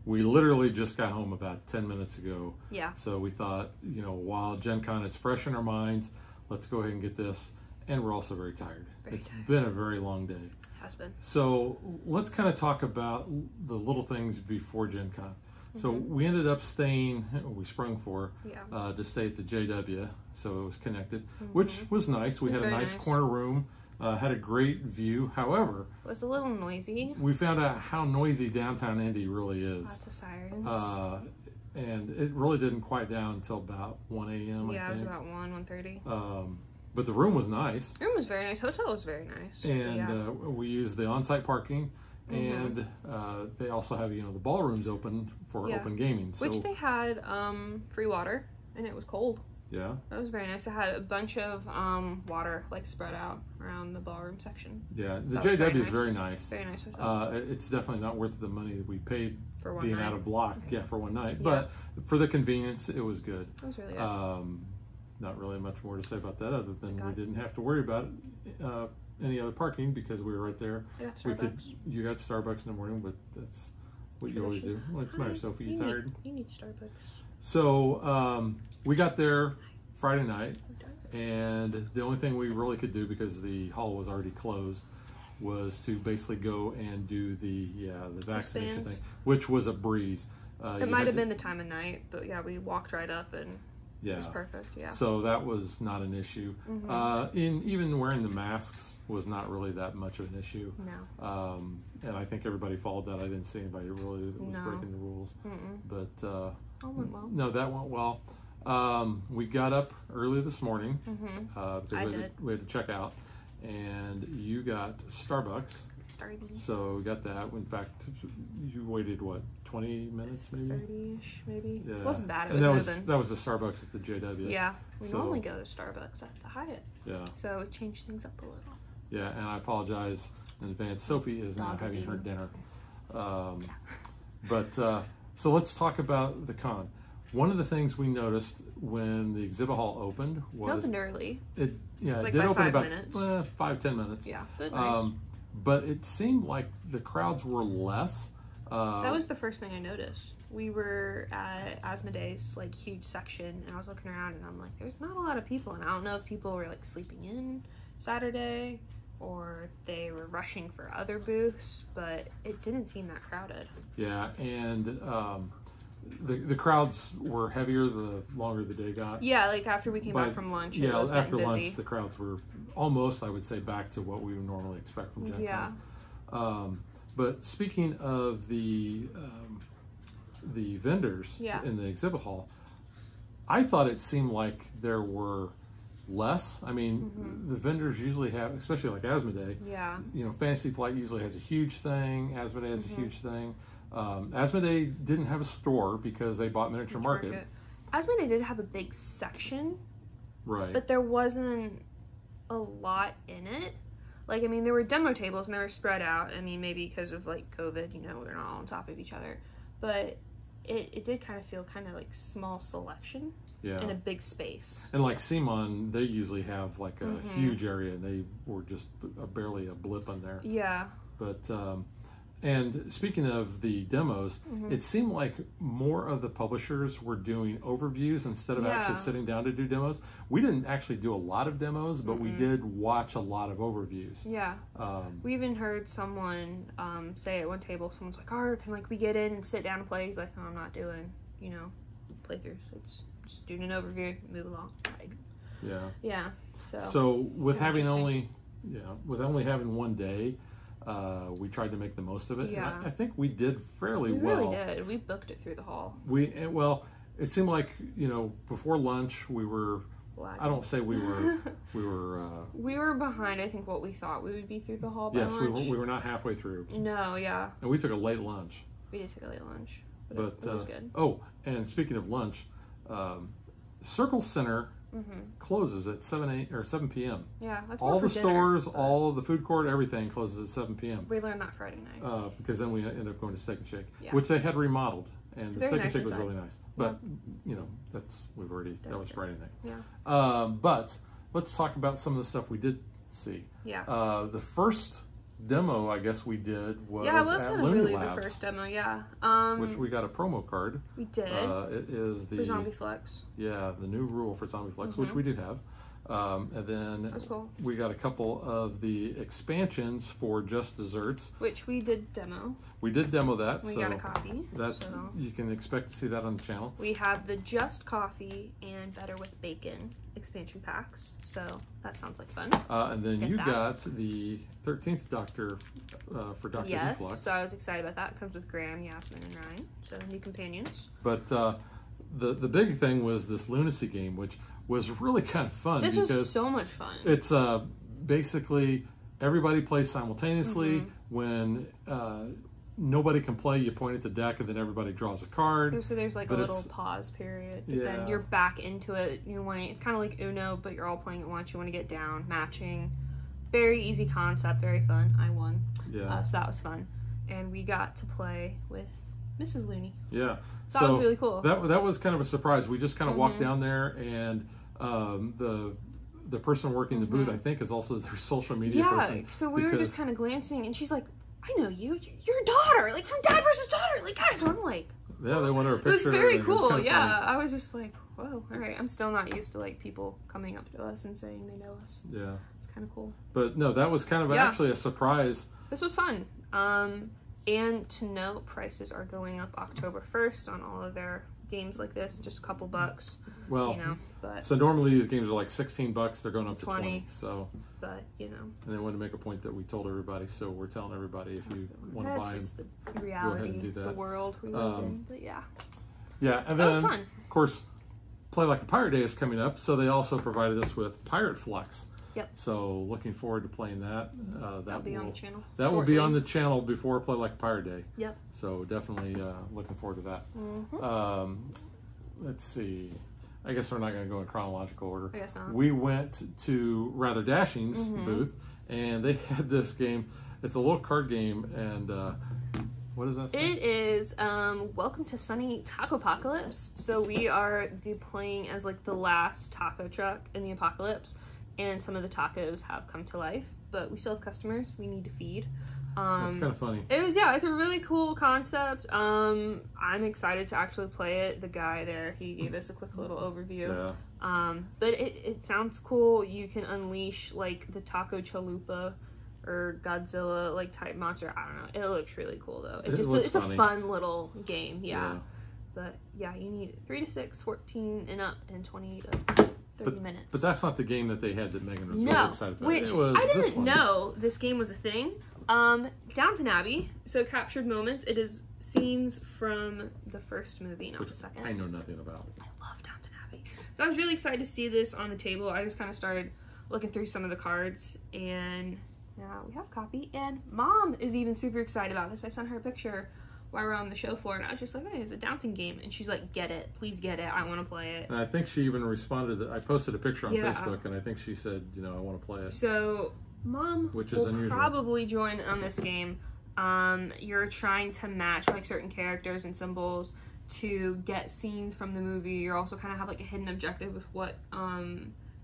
We literally just got home about 10 minutes ago. Yeah. So we thought, you know, while Gen Con is fresh in our minds, let's go ahead and get this. And we're also very tired. It's been a very long day. Has been. So let's kind of talk about the little things before Gen Con. So we ended up staying, we sprung for, to stay at the JW, so it was connected, which was nice. We had a nice corner room, had a great view. However, it was a little noisy. We found out how noisy downtown Indy really is. Lots of sirens. And it really didn't quiet down until about 1 a.m. Yeah, it was about 1:30. But the room was nice. The room was very nice. Hotel was very nice. And we used the on-site parking. And they also have, you know, the ballrooms open for open gaming. So, which they had free water, and it was cold. Yeah. That was very nice. They had a bunch of water, like, spread out around the ballroom section. Yeah, the JW is very nice. Very nice hotel. It's definitely not worth the money that we paid for one being night. out of block. Yeah, for one night. But for the convenience, it was good. It was really good. Not really much more to say about that other than we didn't have to worry about any other parking because we were right there. You got Starbucks in the morning, but that's what you always do. What's the matter, Sophie? You tired? You need Starbucks. So we got there Friday night, and the only thing we really could do because the hall was already closed was to basically go and do the vaccination thing, which was a breeze. It might have been the time of night, but yeah, we walked right up and it was perfect. Yeah. So that was not an issue. Even wearing the masks was not really that much of an issue. No. And I think everybody followed that. I didn't see anybody really that was breaking the rules. But all went well. No, that went well. We got up early this morning because we had to check out, and you got Starbucks. So we got that. In fact, you waited what, 20 minutes maybe? 30-ish maybe. Yeah. It wasn't bad. It and was that was the Starbucks at the JW. Yeah, we normally go to Starbucks at the Hyatt. Yeah. So it changed things up a little. Yeah, and I apologize in advance. Sophie is now having her dinner. But so let's talk about the con. One of the things we noticed when the exhibit hall opened was it opened early. It like did open about 5-10 minutes. Yeah, but nice. But it seemed like the crowds were less. That was the first thing I noticed. We were at Asmodee's like huge section, and I was looking around, and I'm like, there's not a lot of people, and I don't know if people were like sleeping in Saturday or they were rushing for other booths, but it didn't seem that crowded. Yeah, and the crowds were heavier the longer the day got. Yeah, like after we came back from lunch, it was after busy. lunch, the crowds were almost, I would say, back to what we would normally expect from Gen Con. But speaking of the vendors in the exhibit hall, I thought it seemed like there were less. I mean, the vendors usually have, especially like Asmodee. Yeah. You know, Fantasy Flight usually has a huge thing. Asmodee has a huge thing. Asmodee didn't have a store because they bought Miniature Market. Asmodee did have a big section. Right. But there wasn't a lot in it. Like, I mean, there were demo tables and they were spread out. I mean, maybe because of like COVID, you know, they're not all on top of each other. But it did kind of feel kind of like small selection in a big space. And like Simon, they usually have like a huge area, and they were just barely a blip on there. Yeah. But and speaking of the demos, it seemed like more of the publishers were doing overviews instead of actually sitting down to do demos. We didn't actually do a lot of demos, but we did watch a lot of overviews. Yeah. We even heard someone say at one table, someone's like, "Oh, can like we get in and sit down and play?" He's like, "No, I'm not doing, you know, playthroughs. It's just doing an overview, move along." Like, yeah. So with having only having one day, we tried to make the most of it. Yeah. And I think we did fairly well. We really did. We booked it through the hall. It seemed like, you know, before lunch we were. I don't say we were. We were behind. I think what we thought we would be through the hall by lunch. Yes, we were not halfway through. No, yeah. And we took a late lunch. We did take a late lunch, but it was good. Oh, and speaking of lunch, Circle Center closes at 7 p.m. Yeah, that's all the stores, all of the food court, everything closes at 7 p.m. We learned that Friday night. Because then we ended up going to Steak and Shake, which they had remodeled, and the Steak and Shake was really nice. But you know, that was Friday night. Yeah. But let's talk about some of the stuff we did see. Yeah. The first demo I guess we did was it was at kind of really Labs, the first demo, yeah. which we got a promo card. We did. It is the for Zombie Flex. Yeah, the new rule for Zombie Flex, which we do have. And then That's cool. we got a couple of the expansions for Just Desserts, which we did demo. We did demo that. We so got a copy. That's you can expect to see that on the channel. We have the Just Coffee and Better with Bacon expansion packs, so that sounds like fun. And then you got the 13th Doctor for Dr. Yes, Deflux. so I was excited about that. It comes with Graham, Yasmin, and Ryan, so new companions. But the big thing was this Lunacy game, which was really kind of fun. This was so much fun. It's basically everybody plays simultaneously. When nobody can play, you point at the deck and then everybody draws a card. So there's like a little pause period. But then you're back into it. It's kind of like Uno, but you're all playing at once. You want to get down, matching. Very easy concept, very fun. I won. Yeah. So that was fun. And we got to play with Mrs. Looney. Yeah. So that was really cool. That was kind of a surprise. We just kind of walked down there, and the person working the booth, I think, is also their social media person. Yeah, so we were just kind of glancing, and she's like, I know you. You're a daughter, like from Dad versus Daughter. Like, guys, so I'm like... Yeah, they wanted a picture. It was very cool, was kind of funny. I was just like, whoa, all right. I'm still not used to, like, people coming up to us and saying they know us. Yeah. It's kind of cool. But, no, that was kind of actually a surprise. This was fun. And to note, prices are going up October 1st on all of their games like this, just a couple bucks. Well, but so normally these games are like $16. They're going up to 20. So, but and they wanted to make a point that we told everybody, so we're telling everybody if you want to buy them, the reality, go ahead and do that. The world we live in. But yeah, and then that was fun. Of course, Play Like a Pirate Day is coming up, so they also provided us with Pirate Flex. Yep. So looking forward to playing that. That'll be on the channel. That will be on the channel before Play Like a Pirate Day. Yep. So definitely looking forward to that. Let's see. I guess we're not going to go in chronological order. I guess not. We went to Rather Dashing's booth, and they had this game. It's a little card game, and what is that say? It is Welcome to Sunny Taco Apocalypse. So we are playing as like the last taco truck in the apocalypse, and some of the tacos have come to life, but we still have customers we need to feed. That's kind of funny. It's a really cool concept. I'm excited to actually play it. The guy there, he gave us a quick little overview. Yeah. But it sounds cool. You can unleash like the Taco Chalupa or Godzilla like type monster. I don't know. It looks really cool though. It's a fun little game. Yeah. But yeah, you need 3 to 6, 14 and up, and 20 to 30 minutes. But that's not the game that they had that Megan was really excited about. Which I didn't know this game was a thing. Downton Abbey, so captured moments. It is scenes from the first movie, not the second. I know nothing about. I love Downton Abbey. So I was really excited to see this on the table. I just kind of started looking through some of the cards, and now we have a copy. And Mom is even super excited about this. I sent her a picture while we were on the show floor, and I was just like, hey, it's a Downton game. And she's like, get it. Please get it. I want to play it. And I think she even responded that I posted a picture on Facebook, and I think she said, I want to play it. So Mom will probably join on this game. You're trying to match like certain characters and symbols to get scenes from the movie. You're also kind of have like a hidden objective with what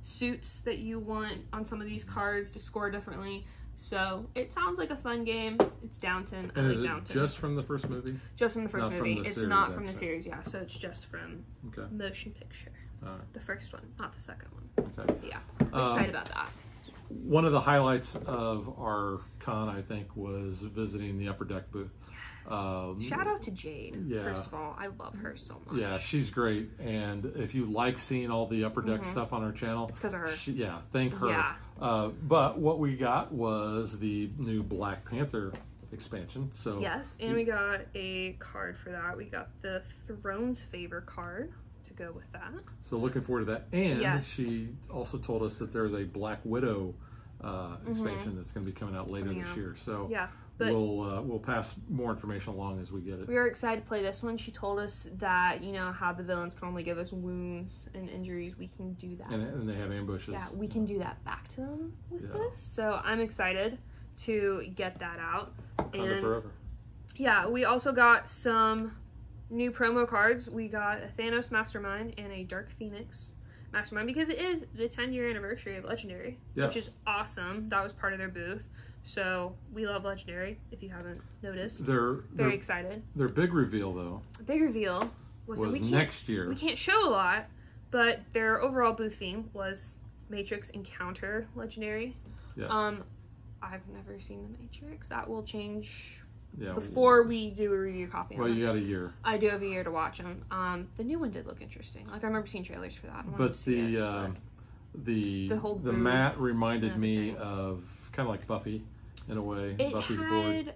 suits that you want on some of these cards to score differently. So it sounds like a fun game. It's Downton. And is it just from the first movie? Just from the first movie. It's not from the series, yeah. So it's just from motion picture. The first one, not the second one. Okay. Yeah. I'm excited about that. One of the highlights of our con, I think, was visiting the Upper Deck booth. Yes. Shout out to Jade, first of all. I love her so much. Yeah, she's great. And if you like seeing all the Upper Deck stuff on our channel, it's because of her. Thank her. Yeah. But what we got was the new Black Panther expansion. So yes, and we got a card for that. We got the Throne's Favor card to go with that. So looking forward to that. And she also told us that there's a Black Widow expansion that's going to be coming out later this year. So but we'll pass more information along as we get it. We are excited to play this one. She told us that, how the villains can only give us wounds and injuries. We can do that. And they have ambushes. Yeah, we can do that back to them with this. So I'm excited to get that out. Wakanda forever. Yeah, we also got some new promo cards. We got a Thanos Mastermind and a Dark Phoenix Mastermind because it is the 10-year anniversary of Legendary, which is awesome. That was part of their booth. So we love Legendary, if you haven't noticed. They're very excited. Their big reveal, though. The big reveal was that next year. We can't show a lot, but their overall booth theme was Matrix Encounter Legendary. Yes. I've never seen the Matrix. That will change yeah, before we do a review copy. Well, you got a year. I do have a year to watch them. The new one did look interesting. Like, I remember seeing trailers for that. But the mat reminded me of kind of like Buffy in a way. Buffy's had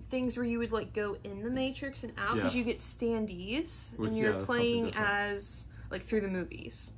things where you would like go in the Matrix and out because you get standees and you're playing as like through the movies.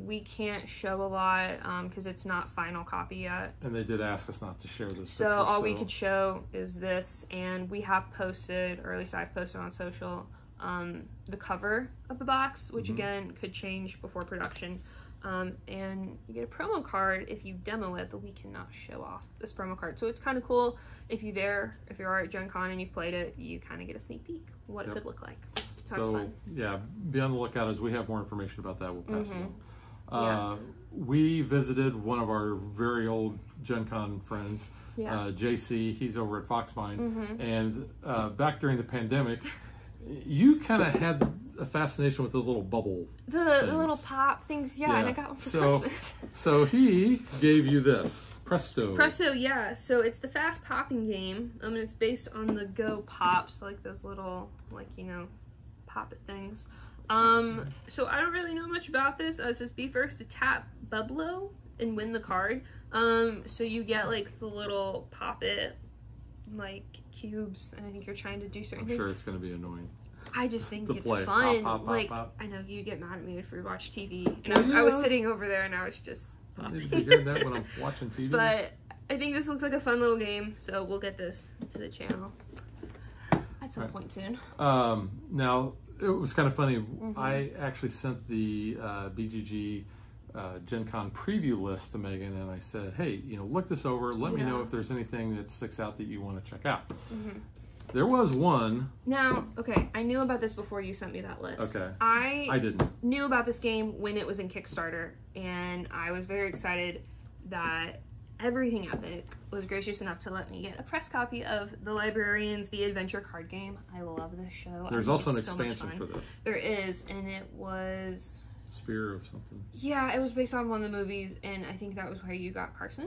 We can't show a lot because it's not final copy yet. And they did ask us not to share this. So all we could show is this, and we have posted, or at least I've posted on social, the cover of the box, which again could change before production. And you get a promo card if you demo it, but we cannot show off this promo card. So it's kind of cool if you are at Gen Con and you've played it, you kind of get a sneak peek what it could look like. So it's fun. Yeah, be on the lookout as we have more information about that. We'll pass it on. We visited one of our very old Gen Con friends, JC. He's over at Foxmine. And back during the pandemic, you kind of had a fascination with those little bubble the little pop things, and I got one for Christmas. So he gave you this Presto, so it's the fast popping game. It's based on the Go Pops, like those little, like, you know, pop it things. So I don't really know much about this. It says be first to tap Bublo and win the card. So you get like the little pop it like cubes, and I think you're trying to do certain things. I'm sure it's going to be annoying. I just think it's fun. Pop, like, I know you get mad at me if we watch TV, and I was sitting over there and I was just popping. You hear that when I'm watching TV? But I think this looks like a fun little game, so we'll get this to the channel at some point soon. Now, it was kind of funny. I actually sent the BGG Gen Con preview list to Megan, and I said, hey, you know, look this over. Let me know if there's anything that sticks out that you want to check out. There was one. Now, okay, I knew about this before you sent me that list. Okay. I didn't. Knew about this game when it was in Kickstarter, and I was very excited that Everything Epic was gracious enough to let me get a press copy of The Librarians, the adventure card game. I love this show. There's also an expansion for this. There is, and it was... Spear of something. Yeah, it was based on one of the movies, and I think that was where you got Carson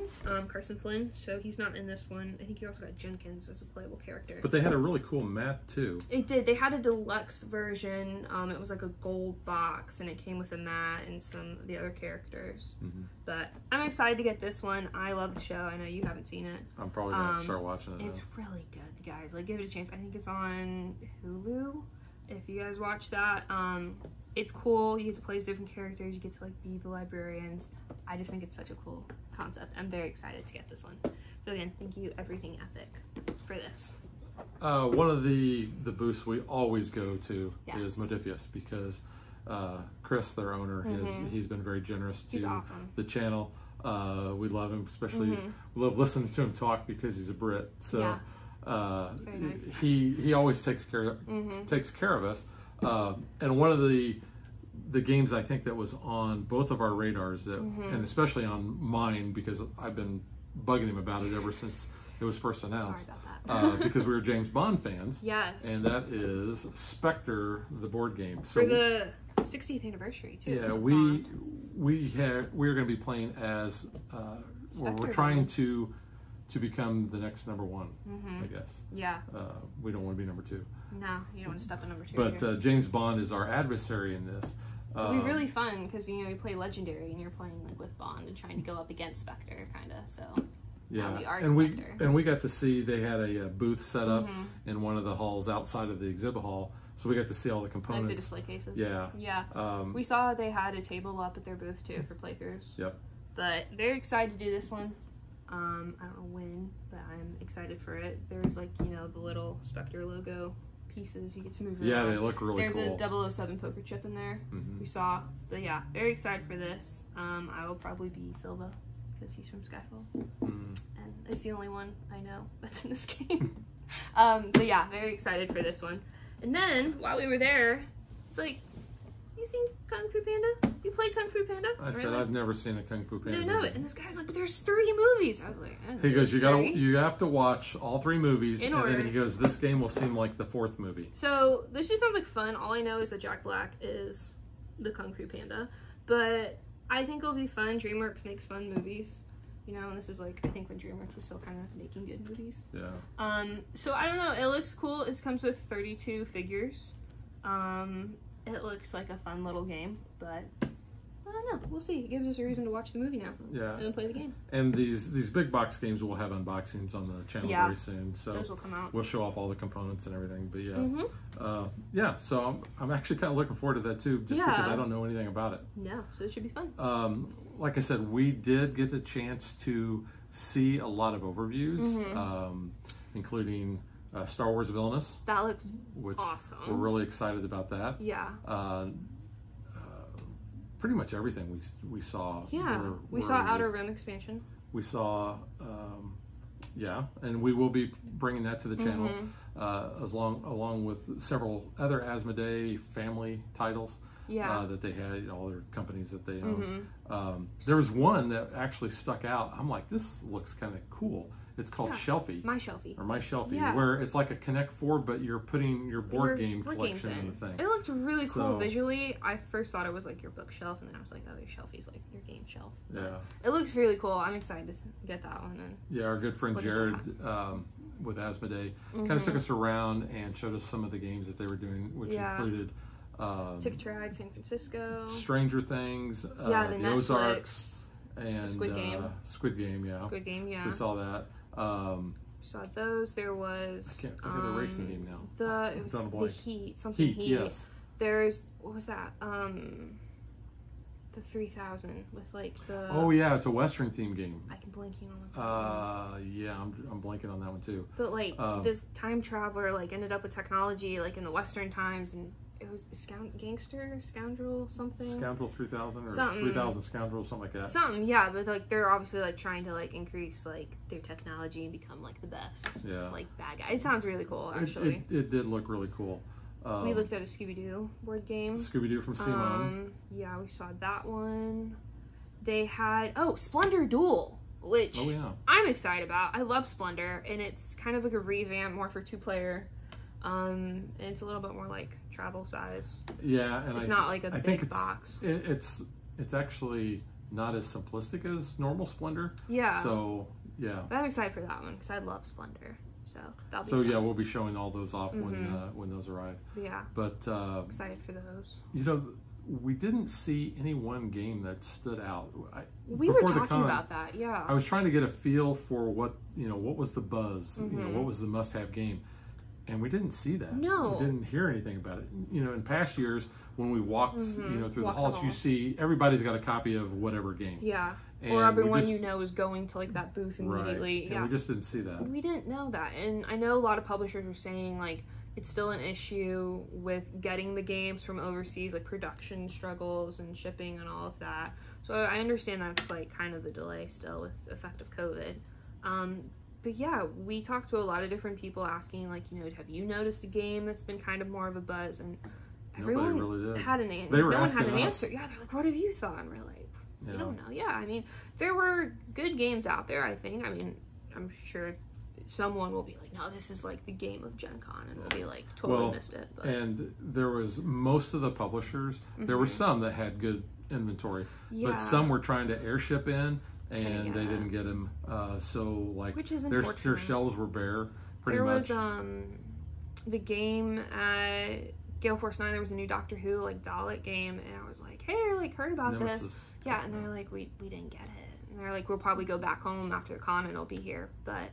Flynn. So he's not in this one. I think you also got Jenkins as a playable character. But they had a really cool mat too. It did. They had a deluxe version. It was like a gold box, and it came with a mat and some of the other characters. But I'm excited to get this one. I love the show. I know you haven't seen it. I'm probably gonna start watching it. It's really good, guys. Like, give it a chance. I think it's on Hulu. If you guys watch that, it's cool. You get to play as different characters. You get to like be the librarians. I just think it's such a cool concept. I'm very excited to get this one. So again, thank you Everything Epic for this. One of the booths we always go to is Modifius because Chris, their owner, he's been very generous to the channel. We love him, especially we love listening to him talk because he's a Brit. So nice. he always takes care of us. And one of the games I think that was on both of our radars, that and especially on mine because I've been bugging him about it ever since it was first announced. Sorry about that. Because we were James Bond fans. Yes. And that is Spectre, the board game. So for the 60th anniversary too. Yeah, we're going to be playing as we're trying to become the next number one, I guess. Yeah. We don't want to be number two. No, you don't want to step in number two. But James Bond is our adversary in this. It'll be really fun because, you know, you play Legendary and you're playing like with Bond and trying to go up against Spectre, kind of. So yeah, we are and Spectre. we got to see they had a booth set up in one of the halls outside of the exhibit hall, so we got to see all the components. Like the display cases. Yeah. Yeah. We saw they had a table up at their booth too for playthroughs. Yep. But very excited to do this one. I don't know when, but I'm excited for it. There's like, you know, the little Spectre logo pieces you get to move around. Yeah, they look really cool. There's a 007 poker chip in there. We saw. But yeah, very excited for this. I will probably be Silva because he's from Skyfall. And it's the only one I know that's in this game. But yeah, very excited for this one. And then while we were there, it's like, You seen Kung Fu Panda? You played Kung Fu Panda? I said I've never seen a Kung Fu Panda. No, and this guy's like, but there's 3 movies. I was like, he goes, you have to watch all 3 movies in order. And then he goes, this game will seem like the 4th movie. So this just sounds like fun. All I know is that Jack Black is the Kung Fu Panda, but I think it'll be fun. DreamWorks makes fun movies. You know, and this is like, I think when DreamWorks was still kind of making good movies. Yeah. So I don't know. It looks cool. It comes with 32 figures. It looks like a fun little game, but I don't know. We'll see. It gives us a reason to watch the movie now. Yeah. And then play the game. And these big box games will have unboxings on the channel very soon. So those will come out. We'll show off all the components and everything. But yeah. Yeah, so I'm actually kind of looking forward to that too, just because I don't know anything about it. Yeah, so it should be fun. Like I said, we did get the chance to see a lot of overviews, including Star Wars Villainous. That looks which awesome. We're really excited about that. Yeah. Pretty much everything we saw. Yeah, we saw Outer Rim expansion. We saw, yeah, and we will be bringing that to the channel, along with several other Asmodee family titles. Yeah. That they had, all their companies that they own. There was one that actually stuck out. I'm like, this looks kind of cool. It's called Shelfie. My Shelfie. Or My Shelfie, where it's like a Connect 4, but you're putting your board game collection in the thing. It looked really cool visually. I first thought it was like your bookshelf, and then I was like, oh, your Shelfie's like your game shelf. Yeah. It looks really cool. I'm excited to get that one. And yeah, our good friend Jared with Asmodee kind of took us around and showed us some of the games that they were doing, which included Ticket to Ride San Francisco, Stranger Things, the Ozarks, and Squid Game. Squid Game, yeah. Squid Game, yeah. So we saw that. Saw those. There was I can't think of the racing game now. It was the Heat. Something Heat. Yes. There's what was that? The 3000 with like the. Oh yeah, it's a Western theme game. I can blanking on it. Yeah, I'm blanking on that one too. But like this time traveler like ended up with technology like in the Western times, and it was Scoundrel something. Scoundrel 3000 or something. 3000 Scoundrel, something like that. Something, yeah, but like they're obviously like trying to like increase like their technology and become like the best. Yeah. Like bad guy. It sounds really cool actually. It did look really cool. We looked at a Scooby-Doo board game. Scooby-Doo from Simon. Yeah, we saw that one. They had Splendor Duel, which I'm excited about. I love Splendor, and it's kind of like a revamp, more for 2-player. And it's a little bit more like travel size. Yeah, and it's not like a big box. It's actually not as simplistic as normal Splendor. Yeah. So yeah. But I'm excited for that one because I love Splendor. So that'll be fun. Yeah, we'll be showing all those off when those arrive. Yeah. But excited for those. You know, we didn't see any one game that stood out. We were talking about that. Yeah. I was trying to get a feel for what was the buzz. What was the must-have game. And we didn't see that. No. We didn't hear anything about it. You know, in past years, when we walked, through the halls, you see everybody's got a copy of whatever game. Yeah. Or everyone is going to like that booth immediately. Right. Yeah. And we just didn't see that. We didn't know that. And I know a lot of publishers were saying like it's still an issue with getting the games from overseas, like production struggles and shipping and all of that. So I understand that's like kind of a delay still with the effect of COVID. But yeah, we talked to a lot of different people asking, like, have you noticed a game that's been kind of more of a buzz? And everyone really did. had an answer. They were no one asking had an us. answer. Yeah, they're like, what have you thought? And we're like, I don't know. Yeah, I mean, there were good games out there, I think. I mean, I'm sure someone will be like, no, this is like the game of Gen Con, and we'll be like, totally missed it. But. And there was most of the publishers, there were some that had good inventory, but some were trying to airship in, and they didn't get them. So like their shelves were bare pretty much. There was the game at Gale Force 9, there was a new Doctor Who like Dalek game, and I was like, hey, I like heard about this. Yeah, and they're like, we didn't get it. And they're like, we'll probably go back home after the con and it'll be here. But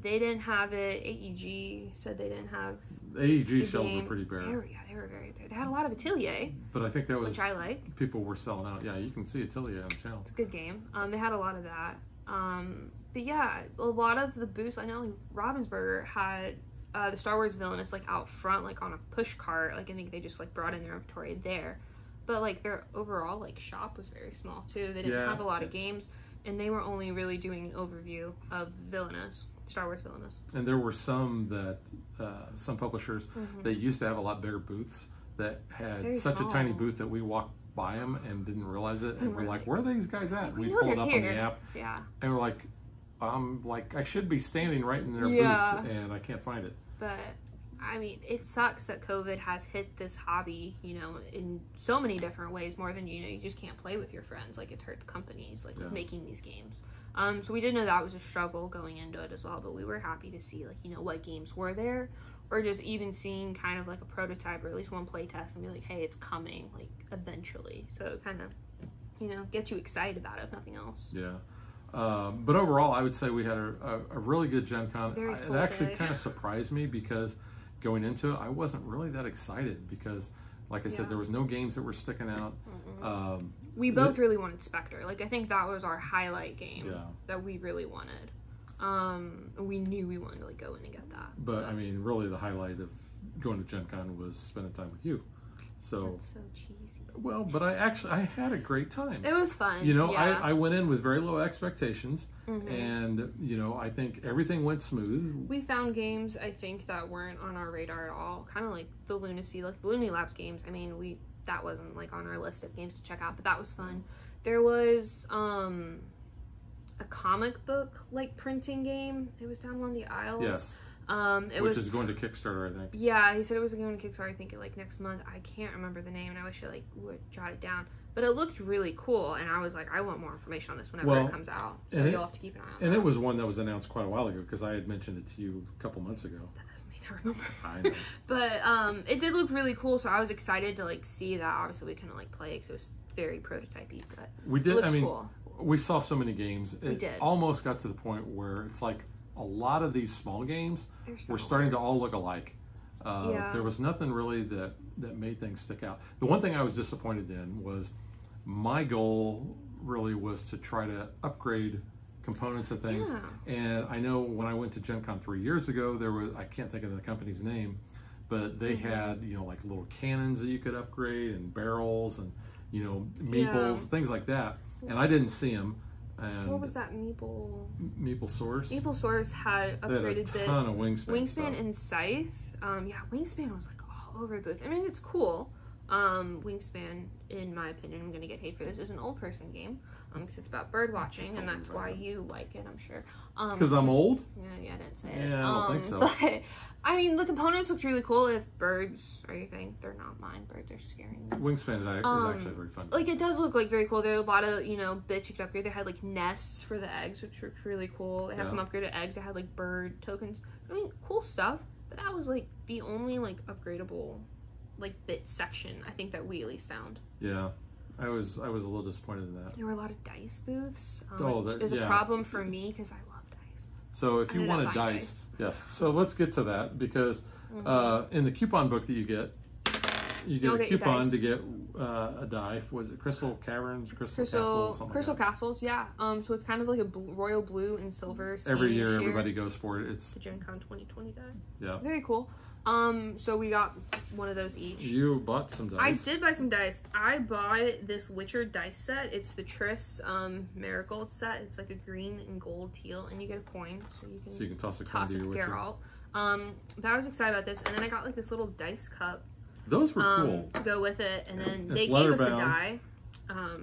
they didn't have it. AEG said they didn't have AEG shelves were pretty bare. They were very bare. They had a lot of Atelier. But I think that was which I like. People were selling out. Yeah, you can see Atelier on the channel. It's a good game. They had a lot of that. But yeah, a lot of the booths, I know like Ravensburger had the Star Wars Villainous like out front, like on a push cart. Like I think they just like brought in their inventory there. But like their overall like shop was very small too. They didn't have a lot of games, and they were only really doing an overview of Villainous, Star Wars Villainous. And there were some that some publishers they used to have a lot bigger booths, that had Very such small. a tiny booth that we walked by them and didn't realize it, and we're like, where are these guys at? And we know pulled they're up here. on the app, Yeah. and we're like, I should be standing right in their Yeah. booth, and I can't find it. But I mean, it sucks that COVID has hit this hobby, you know, in so many different ways, more than, you know, you just can't play with your friends. Like, it's hurt the companies, like, making these games. So we did know that was a struggle going into it as well, but we were happy to see, like, you know, what games were there, or just even seeing kind of like a prototype or at least one play test and be like, hey, it's coming, like, eventually. So it kind of, you know, gets you excited about it, if nothing else. Yeah. But overall, I would say we had a really good Gen Con. It actually kind of surprised me because going into it, I wasn't really that excited because, like I said, there was no games that were sticking out. We both really wanted Spectre. Like, I think that was our highlight game that we really wanted. We knew we wanted to, like, go in and get that. But I mean, really the highlight of going to Gen Con was spending time with you. So that's so cheesy. Well, but I had a great time. It was fun. You know, I went in with very low expectations, and you know, I think everything went smooth. We found games, I think, that weren't on our radar at all. Kind of like the Lunacy, like the Looney Labs games. I mean, that wasn't like on our list of games to check out, but that was fun. There was a comic book like printing game. It was down one of the aisles. Yes. Which is going to Kickstarter, I think. Yeah, he said it was going to Kickstarter, I think, like next month. I can't remember the name, and I wish I like would jot it down. But it looked really cool, and I was like, I want more information on this whenever it comes out. So you'll have to keep an eye on that. And it was one that was announced quite a while ago, because I had mentioned it to you a couple months ago. That doesn't mean I remember. I know. But it did look really cool, so I was excited to like see that. Obviously, we couldn't like play because it was very prototypey, but we did. It looks I mean, cool. We saw so many games. We did. Almost got to the point where it's like a lot of these small games were starting to all look alike. There was nothing really that made things stick out. The one thing I was disappointed in was my goal really was to try to upgrade components and things. And I know when I went to Gen Con 3 years ago, there was, I can't think of the company's name, but they had, you know, like little cannons that you could upgrade and barrels and, you know, meeples, things like that. And I didn't see them. And what was that Meeple? Meeple Source? Meeple Source had upgraded bits. They had a ton of Wingspan stuff. And Scythe. Wingspan was like all over the booth. I mean, it's cool. Wingspan, in my opinion, I'm gonna get hate for this, is an old person game. Because it's about bird watching, and that's why you like it, I'm sure. Because I'm old? Yeah, I didn't say it. Yeah, I don't think so. But, I mean, the components looked really cool. If birds are your thing, they're not mine. Birds are scaring me. Wingspan is actually very fun. Like, it does look like very cool. There are a lot of, you know, bits you could upgrade. They had like nests for the eggs, which were really cool. They had some upgraded eggs. They had like bird tokens. I mean, cool stuff. But that was like the only like upgradable like bit section I think that we at least found. Yeah. I was a little disappointed in that. There were a lot of dice booths, that is a problem for me because I love dice. So if you wanted dice, yes. So let's get to that because in the coupon book that you get a coupon to get a die. Was it Crystal Caverns, Crystal Castles, something Crystal like that. Castles? Yeah. So it's kind of like a royal blue and silver. Every year, everybody goes for it. It's the Gen Con 2020 die. Yeah. Very cool. So we got one of those each. You bought some dice. I did buy some dice. I bought this Witcher dice set. It's the Triss Marigold set. It's like a green and gold teal, and you get a coin, so you can toss a coin to your Witcher. Geralt. But I was excited about this, and then I got like this little dice cup. Those were cool to go with it, and then they gave us a die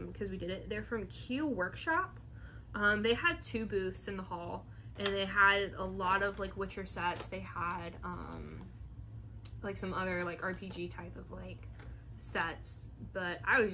because we did it. They're from Q Workshop. They had 2 booths in the hall, and they had a lot of like Witcher sets. They had like some other like RPG type of like sets, but I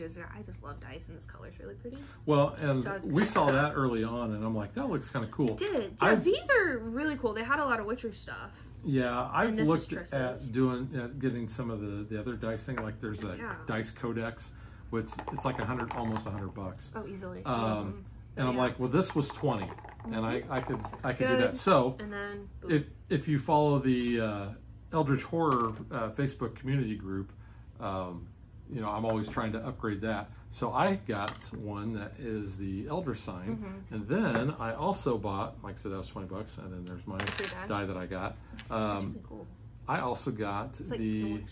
just love dice, and this color's really pretty. Well, and we saw that early on, and I'm like, that looks kind of cool. It did. Yeah, these are really cool. They had a lot of Witcher stuff. Yeah, I've looked at getting some of the other dicing. Like there's a dice codex, which it's like almost $100. Oh, easily. And I'm like, well, this was 20, and I could do that. So, and then if you follow the Eldritch Horror Facebook community group, you know, I'm always trying to upgrade that. So I got one that is the Elder Sign, and then I also bought, like I said, that was $20, and then there's my die that I got. That's really cool. I also got like the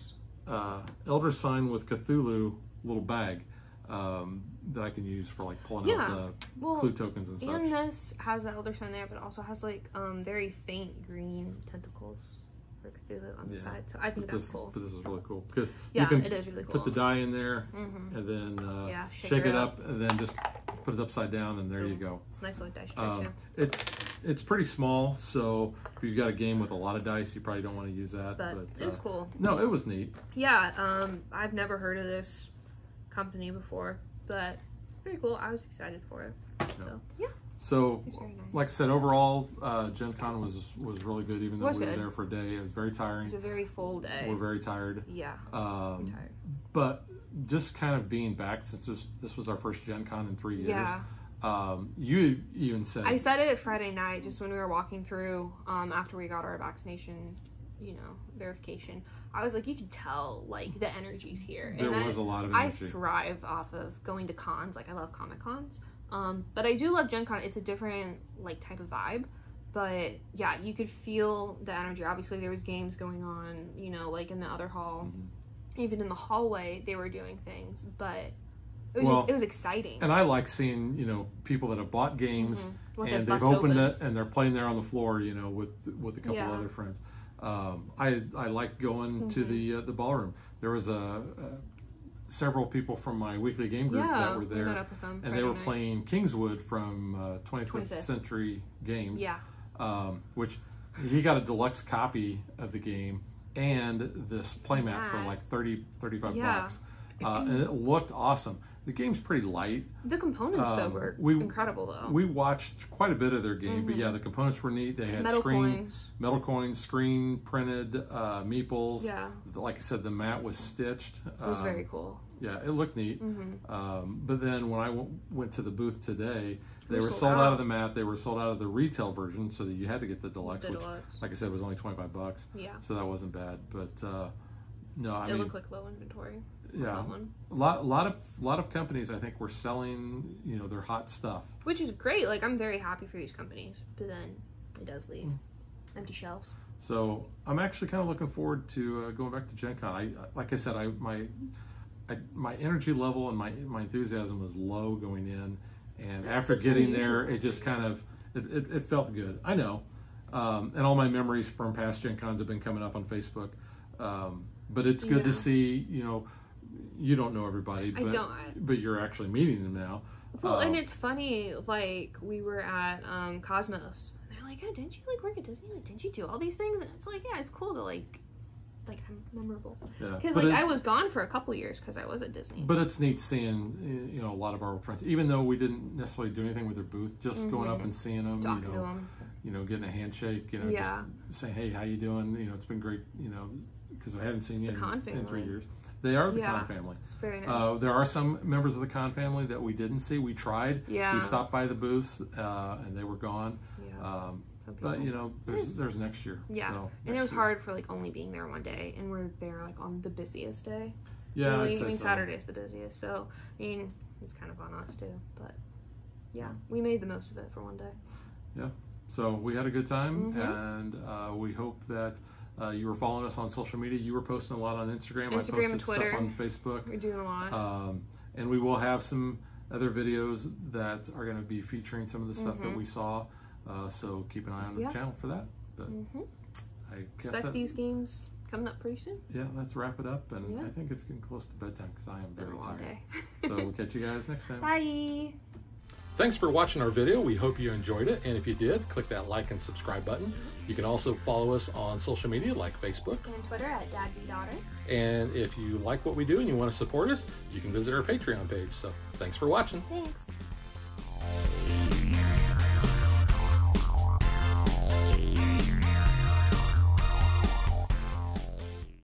Elder Sign with Cthulhu little bag that I can use for like pulling out the clue tokens and such. And this has the Elder Sign there, but it also has like very faint green tentacles. for Cthulhu on the side. So I think that's cool. But this is really cool because it is really cool. Put the die in there and then shake it up and then just put it upside down and there you go. Nice little dice tray too. It's pretty small, so if you've got a game with a lot of dice, you probably don't want to use that. But it was cool. No, it was neat. Yeah, I've never heard of this company before, but pretty cool. I was excited for it. So yeah. So, like I said, overall, Gen Con was really good, even though we were there for a day. It was very tiring. It was a very full day. We're very tired. Yeah, very tired. But just kind of being back, since this was our first Gen Con in 3 years. Yeah. You even said... I said it Friday night, just when we were walking through, after we got our vaccination, verification. I was like, you could tell, like, the energy's here. There was a lot of energy. I thrive off of going to cons. Like, I love Comic Cons. But I do love Gen Con. It's a different, like, type of vibe. But, yeah, you could feel the energy. Obviously, there was games going on, like, in the other hall. Even in the hallway, they were doing things. But it was exciting. And I like seeing, people that have bought games and they've opened it and they're playing there on the floor, with a couple other friends. I like going to the ballroom. There was several people from my weekly game group that were there, met up with them and they were playing Kingswood from 25th Century Games, which he got a deluxe copy of the game and this playmat for like 35 bucks, and it looked awesome. The game's pretty light. The components, though, were incredible, though. We watched quite a bit of their game, but yeah, the components were neat. They had metal coins, screen printed meeples. Yeah. Like I said, the mat was stitched. It was very cool. Yeah, it looked neat. But then when I went to the booth today, they were sold out of the mat. They were sold out of the retail version, so that you had to get the deluxe, which, like I said, was only 25 bucks. Yeah. So that wasn't bad. But no, I mean, it looked like low inventory. Yeah, a lot of companies I think were selling their hot stuff, which is great. Like, I'm very happy for these companies, but then it does leave empty shelves. So I'm actually kind of looking forward to going back to Gen Con. Like I said, my energy level and my enthusiasm was low going in, and after getting there, it just kind of it felt good. I know, and all my memories from past Gen Cons have been coming up on Facebook, but it's good to see you don't know everybody, but you're actually meeting them now. Well, and it's funny, like, we were at Cosmos, and they're like, oh, didn't you, like, work at Disney? Like, didn't you do all these things? And it's like, yeah, it's cool to, like I'm memorable. Because, like, I was gone for a couple years because I was at Disney. But it's neat seeing, a lot of our old friends, even though we didn't necessarily do anything with their booth, just going up and seeing them, talking to them. Getting a handshake, just saying, hey, how you doing? It's been great, because I haven't seen you in 3 years. They are the Con family. It's very nice. There are some members of the Con family that we didn't see. We tried. Yeah. We stopped by the booths, and they were gone. Yeah. But there's next year. Yeah. So and it was hard for like only being there one day, and we're there like on the busiest day. Yeah. Really, I mean, Saturday's the busiest, so I mean it's kind of on us too. But yeah, we made the most of it for one day. Yeah. So we had a good time, and we hope that. You were following us on social media. You were posting a lot on Instagram. I posted and Twitter. Stuff on Facebook. We're doing a lot. And we will have some other videos that are going to be featuring some of the stuff that we saw. So keep an eye on the channel for that. But I guess expect these games coming up pretty soon. Yeah, let's wrap it up. And I think it's getting close to bedtime because I am very tired. So we'll catch you guys next time. Bye. Thanks for watching our video. We hope you enjoyed it. And if you did, click that like and subscribe button. You can also follow us on social media like Facebook and Twitter at DadBeDaughter. And if you like what we do and you want to support us, you can visit our Patreon page. So thanks for watching. Thanks.